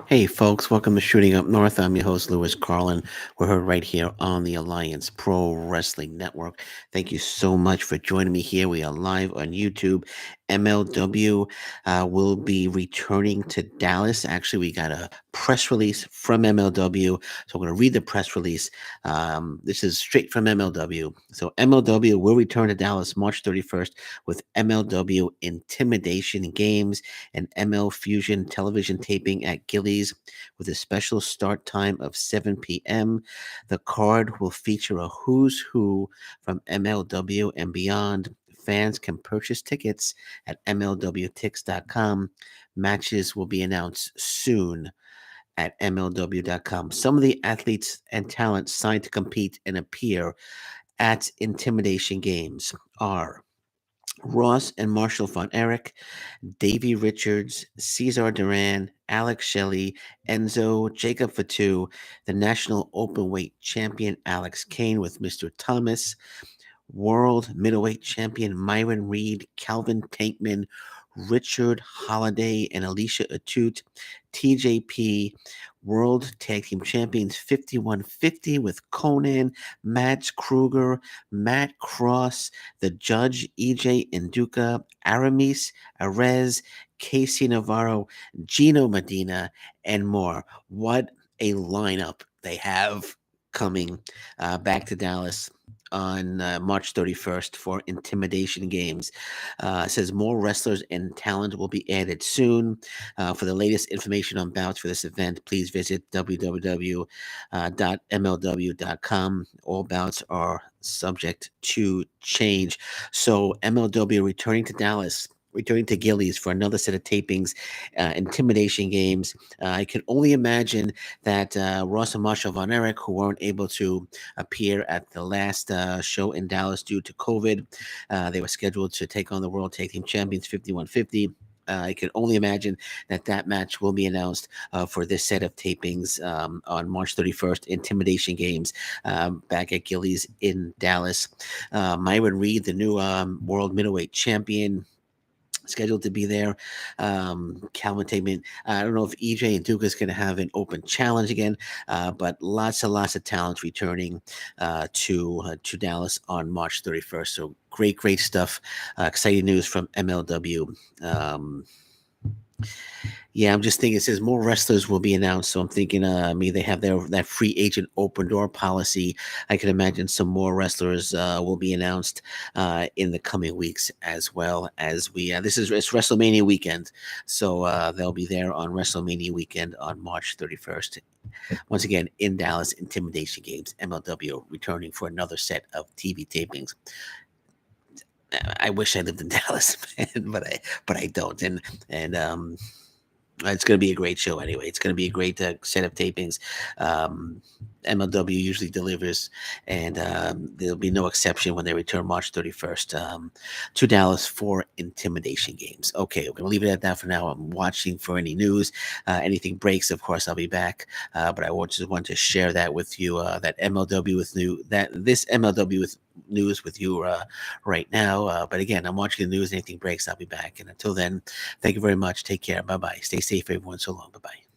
Hey folks, welcome to Shooting Up North. I'm your host, Lewis Carlin. We're heard right here on the Alliance Pro Wrestling Network. Thank you so much for joining me here. We are live on YouTube. MLW will be returning to Dallas. Actually, we got a press release from MLW. So I'm going to read the press release. This is straight from MLW. So MLW will return to Dallas March 31st with MLW Intimidation Games and ML Fusion television taping at Gillies with a special start time of 7 p.m. The card will feature a who's who from MLW and beyond. Fans can purchase tickets at mlwtix.com. Matches will be announced soon at mlw.com. Some of the athletes and talent signed to compete and appear at Intimidation Games are Ross and Marshall Von Erich, Davey Richards, Cesar Duran, Alex Shelley, Enzo, Jacob Fatu, the national openweight champion Alex Kane with Mr. Thomas, world middleweight champion Myron Reed, Calvin Tankman, Richard Holiday, and Alicia Atut, TJP, World Tag Team Champions 5150 with Conan, Mads Kruger, Matt Cross, the Judge EJ Induka, Aramis, Arez, Casey Navarro, Gino Medina, and more. What a lineup they have coming back to Dallas on March 31st for Intimidation Games. It says more wrestlers and talent will be added soon. For the latest information on bouts for this event, please visit www.mlw.com. All bouts are subject to change. So MLW returning to Dallas. Returning to Gillies for another set of tapings, Intimidation Games. I can only imagine that Ross and Marshall Von Erich, who weren't able to appear at the last show in Dallas due to COVID. They were scheduled to take on the World Tag Team Champions 5150. I can only imagine that that match will be announced for this set of tapings on March 31st. Intimidation Games back at Gillies in Dallas. Myron Reed, the new world middleweight champion, scheduled to be there. Calvin Tateman. I don't know if EJ and Duke is going to have an open challenge again, but lots and lots of talent returning to Dallas on March 31st. So great stuff. Exciting news from MLW. Yeah, I'm just thinking it says more wrestlers will be announced. So I'm thinking, they have that free agent open door policy. I can imagine some more wrestlers will be announced in the coming weeks as well as we. It's WrestleMania weekend, so they'll be there on WrestleMania weekend on March 31st. Once again in Dallas, Intimidation Games, MLW returning for another set of TV tapings. I wish I lived in Dallas, man, but I don't, and it's going to be a great show anyway. It's going to be a great set of tapings. Um, MLW usually delivers, and there'll be no exception when they return March 31st to Dallas for Intimidation Games. Okay, we're going to leave it at that for now. I'm watching for any news. Anything breaks, of course, I'll be back. But I just want to share that with you. That this MLW with news with you right now. But again, I'm watching the news. Anything breaks, I'll be back. And until then, thank you very much. Take care. Bye bye. Stay safe, everyone. So long. Bye bye.